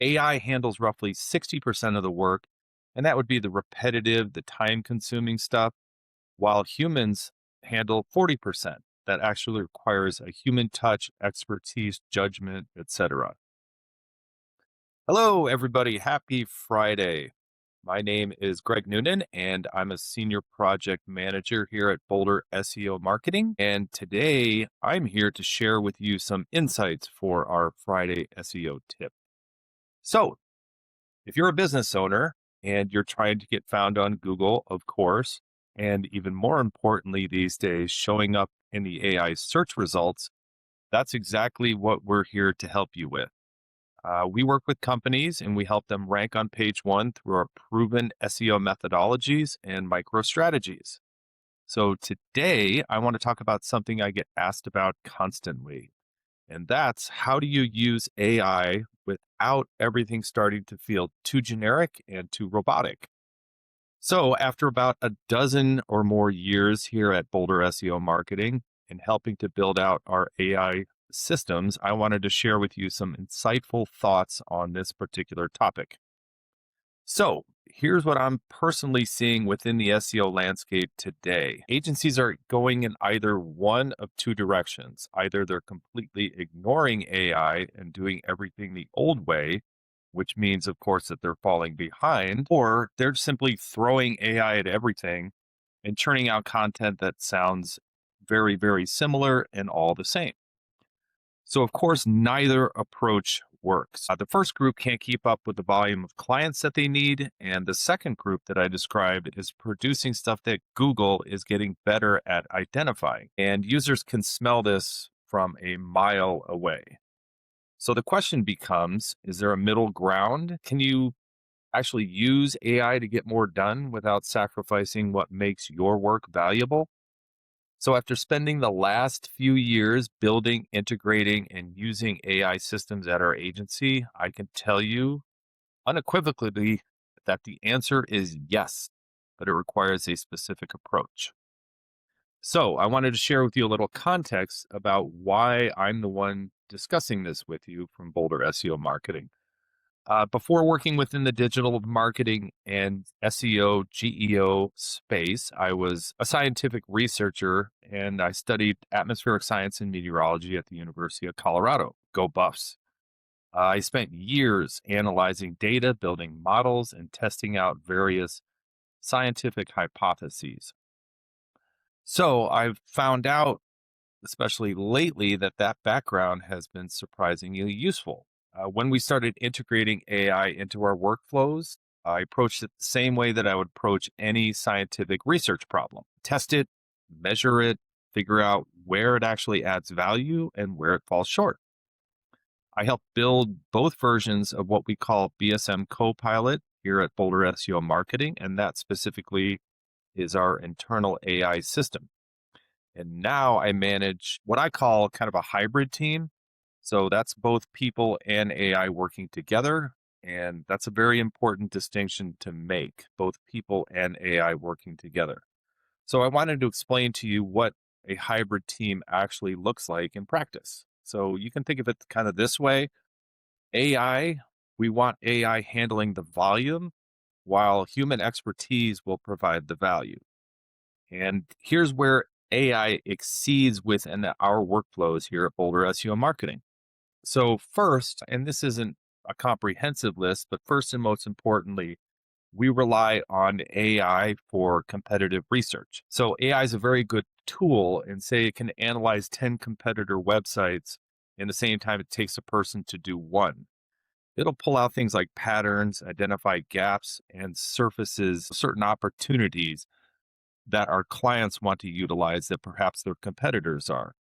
AI handles roughly 60% of the work, and that would be the repetitive, the time consuming stuff, while humans handle 40%. That actually requires a human touch, expertise, judgment, etc. Hello, everybody. Happy Friday. My name is Greg Noonan, and I'm a senior project manager here at Boulder SEO Marketing. And today I'm here to share with you some insights for our Friday SEO tip. So, if you're a business owner and you're trying to get found on Google, of course, and even more importantly these days, showing up in the AI search results, that's exactly what we're here to help you with. We work with companies and we help them rank on page one through our proven SEO methodologies and micro strategies. So today I want to talk about something I get asked about constantly, and that's how do you use AI without everything starting to feel too generic and too robotic? So after about a dozen or more years here at Boulder SEO Marketing and helping to build out our AI systems, I wanted to share with you some insightful thoughts on this particular topic. So, here's what I'm personally seeing within the SEO landscape today. Agencies are going in either one of two directions. Either they're completely ignoring AI and doing everything the old way, which means, of course, that they're falling behind, or they're simply throwing AI at everything and churning out content that sounds very, very similar and all the same. So, of course, neither approach works. The first group can't keep up with the volume of clients that they need. And the second group that I described is producing stuff that Google is getting better at identifying. And users can smell this from a mile away. So the question becomes, is there a middle ground? Can you actually use AI to get more done without sacrificing what makes your work valuable? So, after spending the last few years building, integrating, and using AI systems at our agency, I can tell you unequivocally that the answer is yes, but it requires a specific approach. So, I wanted to share with you a little context about why I'm the one discussing this with you from Boulder SEO Marketing. Before working within the digital marketing and SEO, GEO space, I was a scientific researcher and I studied atmospheric science and meteorology at the University of Colorado. Go Buffs. I spent years analyzing data, building models, and testing out various scientific hypotheses. So I've found out, especially lately, that that background has been surprisingly useful. When we started integrating AI into our workflows, I approached it the same way that I would approach any scientific research problem: test it, measure it, figure out where it actually adds value and where it falls short. I helped build both versions of what we call BSM Copilot here at Boulder SEO Marketing, and that specifically is our internal AI system. And now I manage what I call kind of a hybrid team. So that's both people and AI working together. And that's a very important distinction to make, both people and AI working together. So I wanted to explain to you what a hybrid team actually looks like in practice. So you can think of it kind of this way: AI, we want AI handling the volume while human expertise will provide the value. And here's where AI exceeds within our workflows here at Boulder SEO Marketing. So, first, and this isn't a comprehensive list, but first and most importantly, we rely on AI for competitive research. So, AI is a very good tool, and say it can analyze 10 competitor websites in the same time it takes a person to do one. It'll pull out things like patterns, identify gaps, and surfaces certain opportunities that our clients want to utilize that perhaps their competitors are.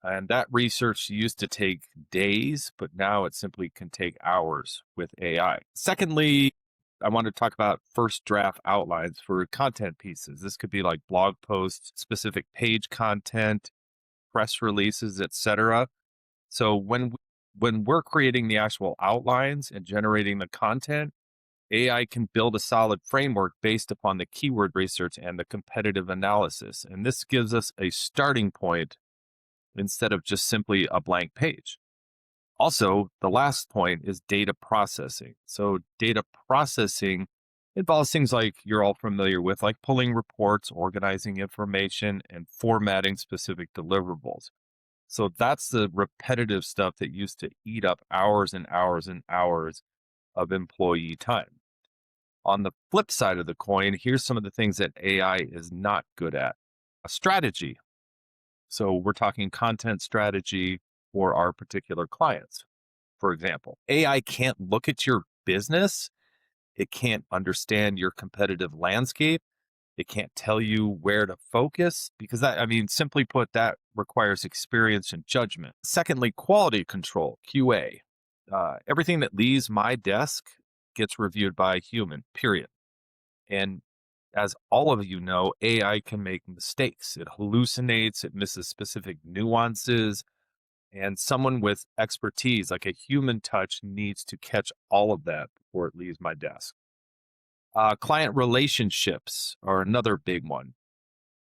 And that research used to take days, but now it simply can take hours with AI. Secondly, I want to talk about first draft outlines for content pieces. This could be like blog posts, specific page content, press releases, etc. So when we're creating the actual outlines and generating the content, AI can build a solid framework based upon the keyword research and the competitive analysis. And this gives us a starting point instead of just simply a blank page. Also, the last point is data processing. So, data processing involves things like you're all familiar with, like pulling reports, organizing information, and formatting specific deliverables. So, that's the repetitive stuff that used to eat up hours and hours and hours of employee time. On the flip side of the coin, here's some of the things that AI is not good at: a strategy. So, we're talking content strategy for our particular clients. For example, AI can't look at your business. It can't understand your competitive landscape. It can't tell you where to focus because simply put, that requires experience and judgment. Secondly, quality control, QA. Everything that leaves my desk gets reviewed by a human, period. And as all of you know, AI can make mistakes. It hallucinates, it misses specific nuances, and someone with expertise, like a human touch, needs to catch all of that before it leaves my desk. Client relationships are another big one,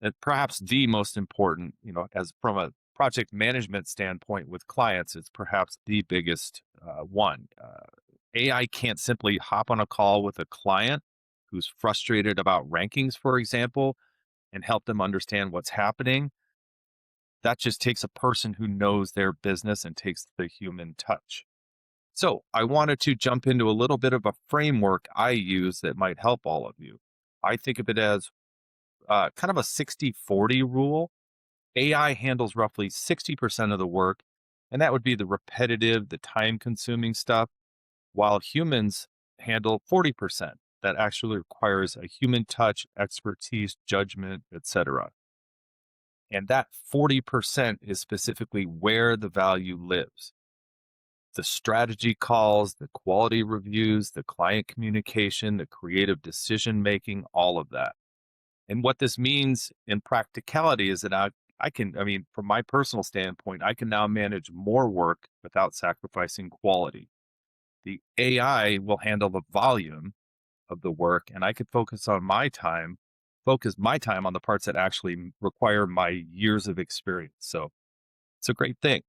and perhaps the most important. As from a project management standpoint with clients, it's perhaps the biggest one. AI can't simply hop on a call with a client who's frustrated about rankings, for example, and help them understand what's happening. That just takes a person who knows their business and takes the human touch. So, I wanted to jump into a little bit of a framework I use that might help all of you. I think of it as kind of a 60-40 rule. AI handles roughly 60% of the work, and that would be the repetitive, the time consuming stuff, while humans handle 40%. That actually requires a human touch, expertise, judgment, etc. And that 40% is specifically where the value lives: the strategy calls, the quality reviews, the client communication, the creative decision making, all of that. And what this means in practicality is that from my personal standpoint, I can now manage more work without sacrificing quality. The AI will handle the volume of the work, and I could focus my time on the parts that actually require my years of experience. So it's a great thing.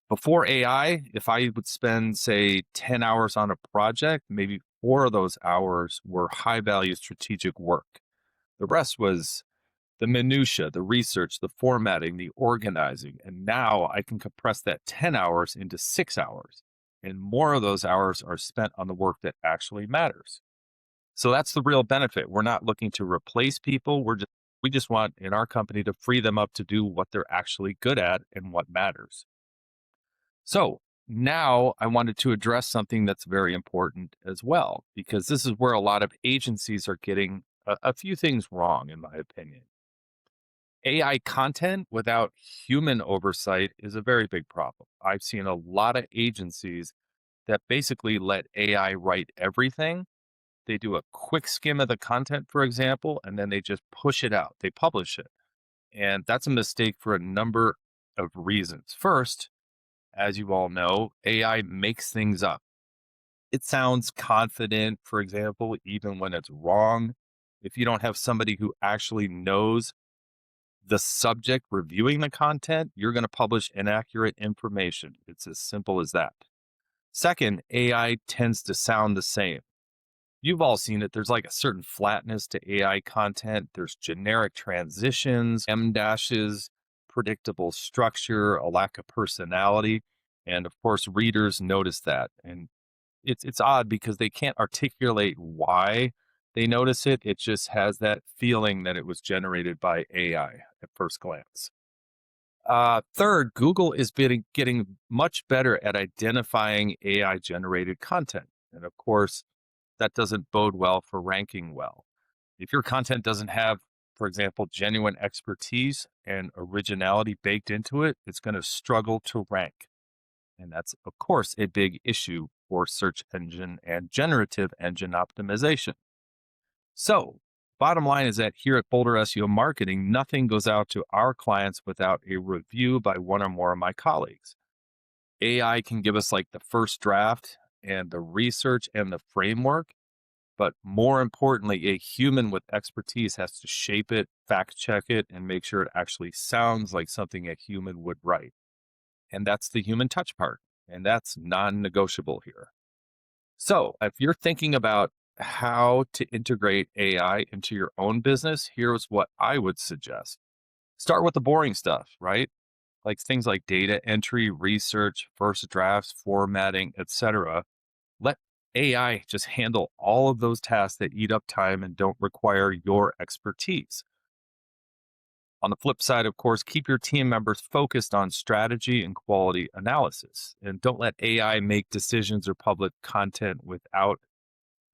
Before AI, if I would spend, say, 10 hours on a project, maybe 4 of those hours were high value strategic work. The rest was the minutia, the research, the formatting, the organizing. And now I can compress that 10 hours into 6 hours. And more of those hours are spent on the work that actually matters. So that's the real benefit. We're not looking to replace people. We just want in our company to free them up to do what they're actually good at and what matters. So now I wanted to address something that's very important as well, because this is where a lot of agencies are getting a few things wrong, in my opinion. AI content without human oversight is a very big problem. I've seen a lot of agencies that basically let AI write everything. They do a quick skim of the content, for example, and then they just push it out. They publish it. And that's a mistake for a number of reasons. First, as you all know, AI makes things up. It sounds confident, for example, even when it's wrong. If you don't have somebody who actually knows the subject reviewing the content, you're going to publish inaccurate information. It's as simple as that. Second, AI tends to sound the same. You've all seen it. There's like a certain flatness to AI content. There's generic transitions, M dashes, predictable structure, a lack of personality. And of course, readers notice that. And it's odd because they can't articulate why they notice it. It just has that feeling that it was generated by AI at first glance. Third, Google is getting much better at identifying AI generated content. And of course, that doesn't bode well for ranking well. If your content doesn't have, for example, genuine expertise and originality baked into it, it's going to struggle to rank. And that's, of course, a big issue for search engine and generative engine optimization. So, bottom line is that here at Boulder SEO Marketing, nothing goes out to our clients without a review by one or more of my colleagues. AI can give us like the first draft and the research and the framework, but more importantly, a human with expertise has to shape it, fact check it, and make sure it actually sounds like something a human would write. And that's the human touch part. and that's non-negotiable here. So, if you're thinking about how to integrate AI into your own business, here's what I would suggest. Start with the boring stuff, right? Like things like data entry, research, first drafts, formatting, etc. Let AI just handle all of those tasks that eat up time and don't require your expertise. On the flip side, of course, keep your team members focused on strategy and quality analysis. And don't let AI make decisions or public content without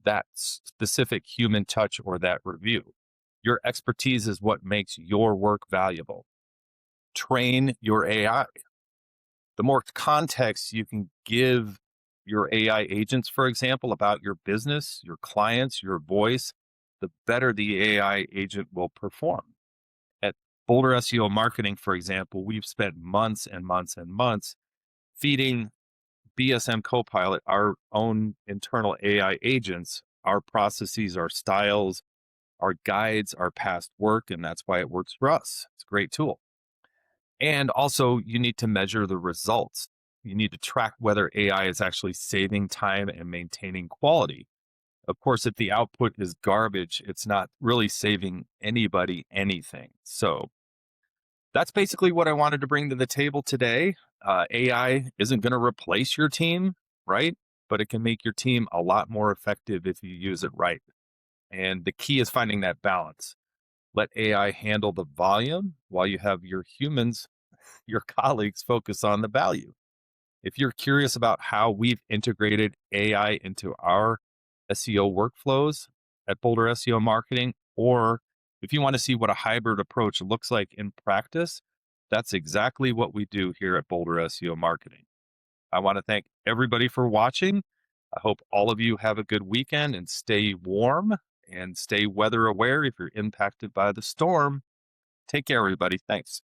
that specific human touch or that review. Your expertise is what makes your work valuable. Train your AI. The more context you can give your AI agents, for example, about your business, your clients, your voice, the better the AI agent will perform. At Boulder SEO Marketing, for example, we've spent months and months and months feeding BSM Copilot, our own internal AI agents, our processes, our styles, our guides, our past work, and that's why it works for us. It's a great tool. And also, you need to measure the results. You need to track whether AI is actually saving time and maintaining quality. Of course, if the output is garbage, it's not really saving anybody anything. So that's basically what I wanted to bring to the table today. AI isn't going to replace your team, right? But it can make your team a lot more effective if you use it right. And the key is finding that balance. Let AI handle the volume while you have your humans, your colleagues, focus on the value. If you're curious about how we've integrated AI into our SEO workflows at Boulder SEO Marketing, or if you want to see what a hybrid approach looks like in practice, that's exactly what we do here at Boulder SEO Marketing. I want to thank everybody for watching. I hope all of you have a good weekend and stay warm and stay weather aware if you're impacted by the storm. Take care, everybody. Thanks.